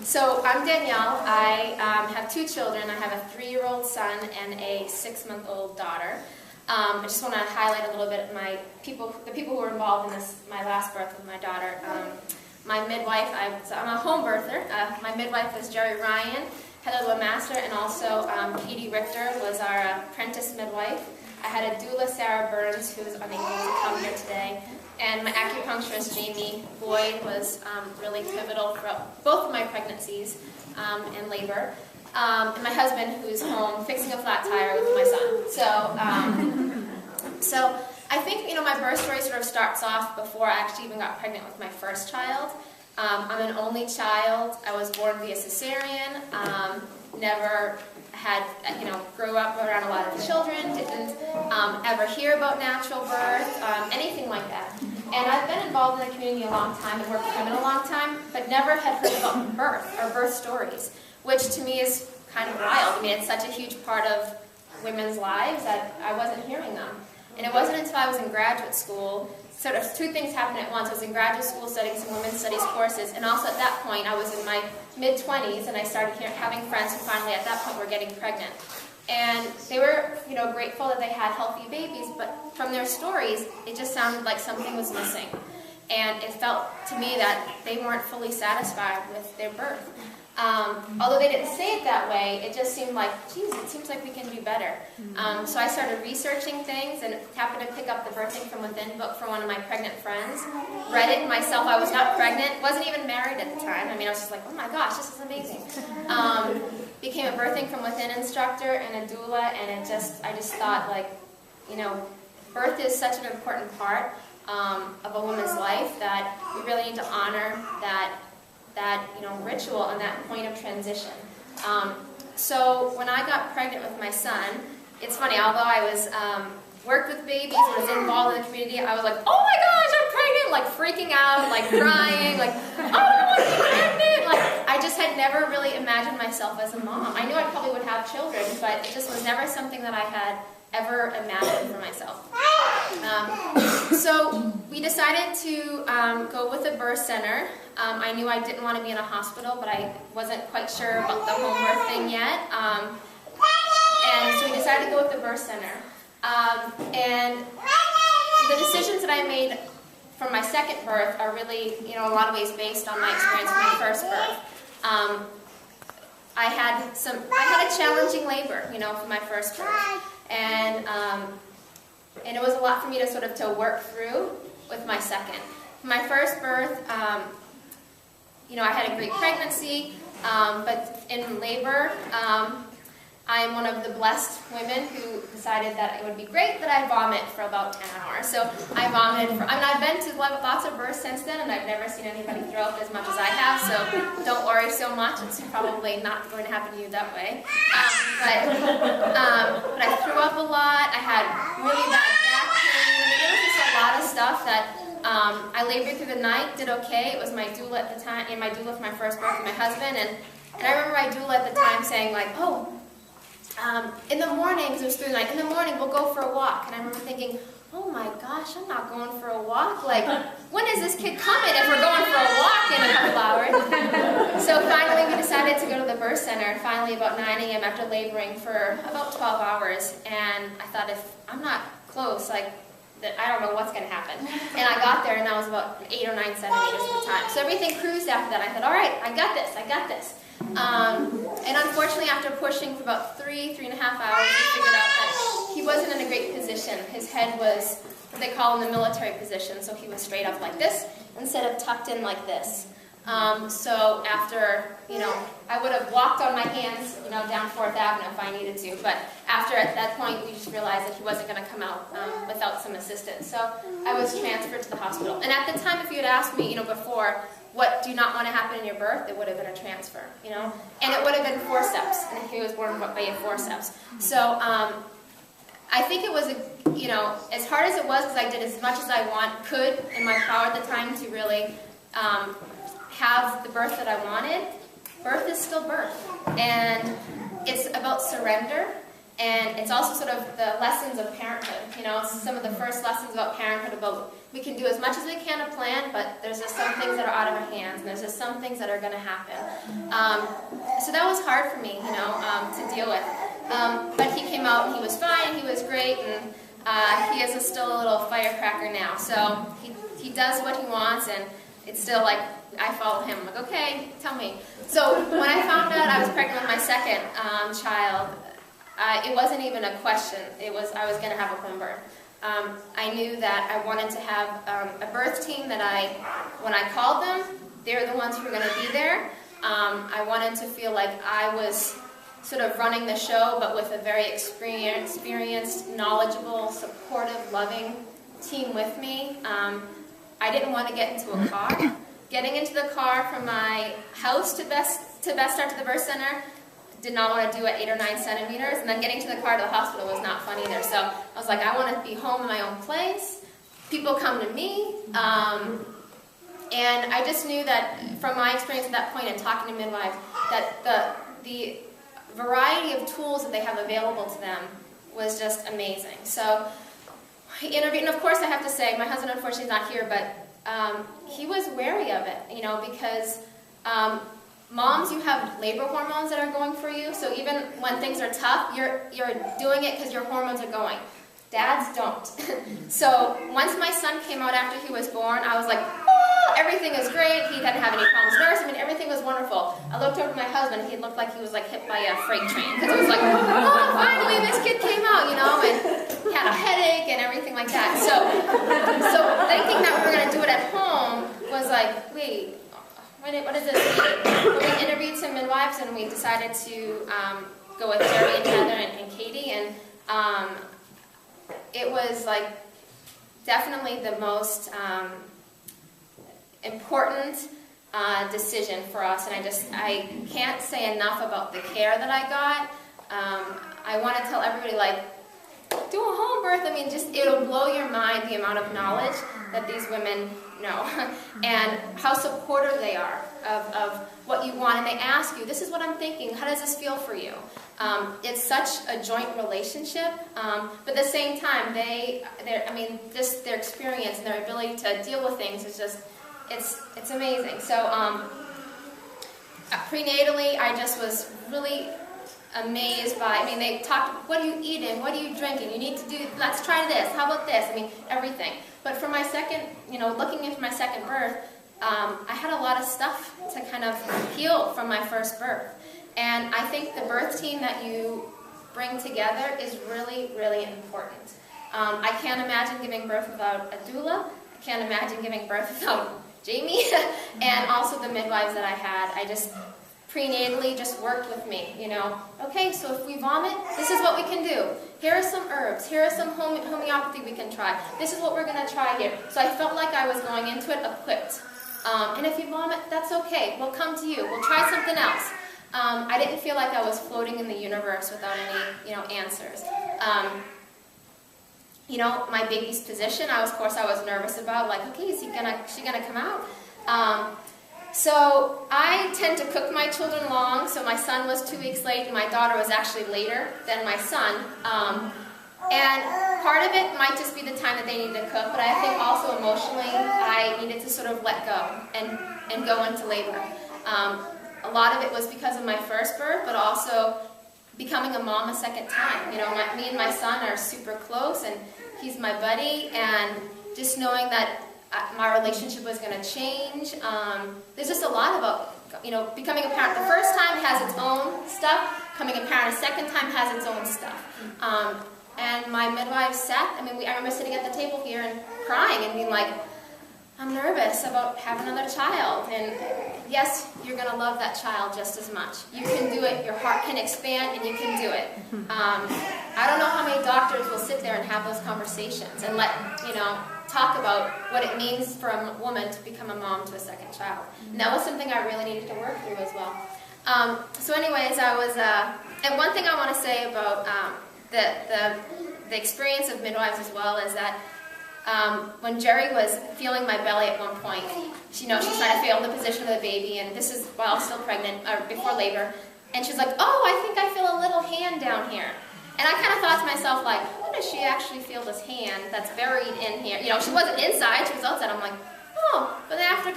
So I'm Danielle. I have two children. I have a 3-year-old son and a 6-month-old daughter. I just want to highlight a little bit the people who were involved in my last birth with my daughter. My midwife, I'm a home birther. My midwife was Jerry Ryan, Heather LeMaster, and also Katie Richter was our apprentice midwife. I had a doula, Sarah Burns, who was unable to come here today. And my acupuncturist, Jamie Boyd, was really pivotal throughout both of my pregnancies and labor. And my husband, who's home fixing a flat tire with my son. So I think, my birth story sort of starts off before I actually even got pregnant with my first child. I'm an only child. I was born via cesarean. Never had, grew up around a lot of children, didn't ever hear about natural birth, anything like that. And I've been involved in the community a long time and worked with women a long time, but never had heard about birth or birth stories, which to me is kind of wild. I mean, it's such a huge part of women's lives that I wasn't hearing them. And it wasn't until I was in graduate school, sort of two things happened at once. I was in graduate school studying some women's studies courses, and also at that point I was in my mid-20s, and I started having friends who finally at that point were getting pregnant. And they were, grateful that they had healthy babies, but from their stories, it just sounded like something was missing. And it felt to me that they weren't fully satisfied with their birth. Although they didn't say it that way, it just seemed like, geez, it seems like we can do better. So I started researching things and happened to pick up the Birthing from Within book from one of my pregnant friends. Read it myself. I was not pregnant, wasn't even married at the time. I mean, I was just like, oh my gosh, this is amazing. Became a Birthing from Within instructor and a doula, and I just thought, birth is such an important part of a woman's life that we really need to honor that ritual and that point of transition. So when I got pregnant with my son, it's funny, although I was worked with babies and was involved in the community, I was like, oh my gosh, I'm pregnant, like freaking out, like crying, like, oh, I want to be pregnant. Like, I just had never really imagined myself as a mom. I knew I probably would have children, but it just was never something that I had ever imagined for myself. So we decided to go with a birth center. I knew I didn't want to be in a hospital, but I wasn't quite sure about the home birth thing yet. And so we decided to go with the birth center. And the decisions that I made from my second birth are really, in a lot of ways based on my experience with my first birth. I had a challenging labor, for my first birth. And it was a lot for me to sort of to work through with my second. My first birth, I had a great pregnancy, but in labor, I'm one of the blessed women who decided that it would be great that I vomit for about 10 hours. So I vomited I've been to lots of births since then, and I've never seen anybody throw up as much as I have, so don't worry so much. It's probably not going to happen to you that way. But I threw up a lot. I had really bad back pain. It was just a lot of stuff that I labored through the night, did okay. It was my doula at the time, and my doula for my first birth with my husband, and I remember my doula at the time saying like, oh, in the morning, because it was through the night, in the morning we'll go for a walk. And I remember thinking, oh my gosh, I'm not going for a walk. Like, when is this kid coming if we're going for a walk in a couple hours? So finally we decided to go to the birth center, finally about 9 a.m. after laboring for about 12 hours. And I thought, if I'm not close, I don't know what's going to happen. And I got there, and that was about 8 or 9 centimeters at the time. So everything cruised after that. I thought, all right, I got this. And unfortunately, after pushing for about 3.5 hours, we figured out that he wasn't in a great position. His head was what they call in the military position, so he was straight up like this instead of tucked in like this. So after, I would have walked on my hands, down 4th Avenue if I needed to, but at that point, we just realized that he wasn't going to come out without some assistance. So I was transferred to the hospital. And at the time, if you had asked me, before, what do you not want to happen in your birth, it would have been a transfer, and it would have been forceps, and he was born by a forceps. So I think it was, as hard as it was, because I did as much as I could in my power at the time to really have the birth that I wanted. Birth is still birth, and it's about surrender, And it's also sort of the lessons of parenthood, you know, some of the first lessons about parenthood, about we can do as much as we can to plan, but there's just some things that are out of our hands, and there's just some things that are going to happen. So that was hard for me, you know, to deal with. But he came out and he was fine, he was great, and he is still a little firecracker now. So he does what he wants, and it's still like, I follow him. I'm like, okay, tell me. So when I found out I was pregnant with my second child, it wasn't even a question. I was going to have a home birth. I knew that I wanted to have a birth team that when I called them, they're the ones who were going to be there. I wanted to feel like I was sort of running the show, but with a very experienced, knowledgeable, supportive, loving team with me. I didn't want to get into a car. Getting into the car from my house to Best Start to the birth center, did not want to do at 8 or 9 centimeters, and then getting to the car to the hospital was not fun either. So I was like, I want to be home in my own place. People come to me. And I just knew that from my experience at that point and talking to midwives, that the variety of tools that they have available to them was just amazing. So he interviewed, and of course I have to say, my husband unfortunately is not here, but he was wary of it, you know, because moms, you have labor hormones that are going for you, so even when things are tough, you're doing it because your hormones are going. Dads don't. So once my son came out after he was born, I was like, oh, everything is great. He didn't have any problems nursing. I mean, everything was wonderful. I looked over at my husband. He looked like he was like hit by a freight train, because it was like, oh, finally this kid came out, you know, and he had a headache and everything like that. So thinking that we were going to do it at home was like, wait, what does this mean? Well, we interviewed some midwives, and we decided to go with Jerry and Heather and Katie, and it was like definitely the most important decision for us, and I can't say enough about the care that I got. I want to tell everybody, like, do a home birth. I mean, just it'll blow your mind the amount of knowledge that these women know and how supportive they are of what you want. And they ask you, this is what I'm thinking. How does this feel for you? It's such a joint relationship, but at the same time, their experience and their ability to deal with things is just, it's amazing. So prenatally, I just was really amazed by, they talked, what are you eating, what are you drinking, you need to do, let's try this, how about this, everything. But for my second, looking into my second birth, I had a lot of stuff to kind of heal from my first birth. And I think the birth team that you bring together is really, really important. I can't imagine giving birth without a doula. I can't imagine giving birth without Jamie, and also the midwives that I had. I just prenatally just worked with me, Okay, so if we vomit, this is what we can do. Here are some herbs. Here are some homeopathy we can try. This is what we're going to try here. So I felt like I was going into it equipped. And if you vomit, that's okay. We'll come to you. We'll try something else. I didn't feel like I was floating in the universe without any, answers. My baby's position, of course I was nervous about, like, okay, is she gonna come out? So I tend to cook my children long, so my son was 2 weeks late, and my daughter was actually later than my son. And part of it might just be the time that they needed to cook, but I think also emotionally I needed to sort of let go and go into labor. A lot of it was because of my first birth, but also becoming a mom a second time. Me and my son are super close, and he's my buddy, and just knowing that my relationship was going to change. There's just a lot about, becoming a parent. The first time has its own stuff. Becoming a parent a second time has its own stuff. And my midwife sat, I remember sitting at the table here and crying and being like, I'm nervous about having another child. And yes, you're going to love that child just as much. You can do it. Your heart can expand, and you can do it. I don't know how many doctors will sit there and have those conversations and talk about what it means for a woman to become a mom to a second child. And that was something I really needed to work through as well. So anyways, I was, and one thing I want to say about the experience of midwives as well is that when Jerry was feeling my belly at one point, she's trying to feel the position of the baby, and this is while still pregnant, or before labor, and she's like, oh, I think I feel a little hand down here. And I kind of thought to myself, like, how does she actually feel this hand that's buried in here? You know, she wasn't inside, she was outside. I'm like, oh. But then after a couple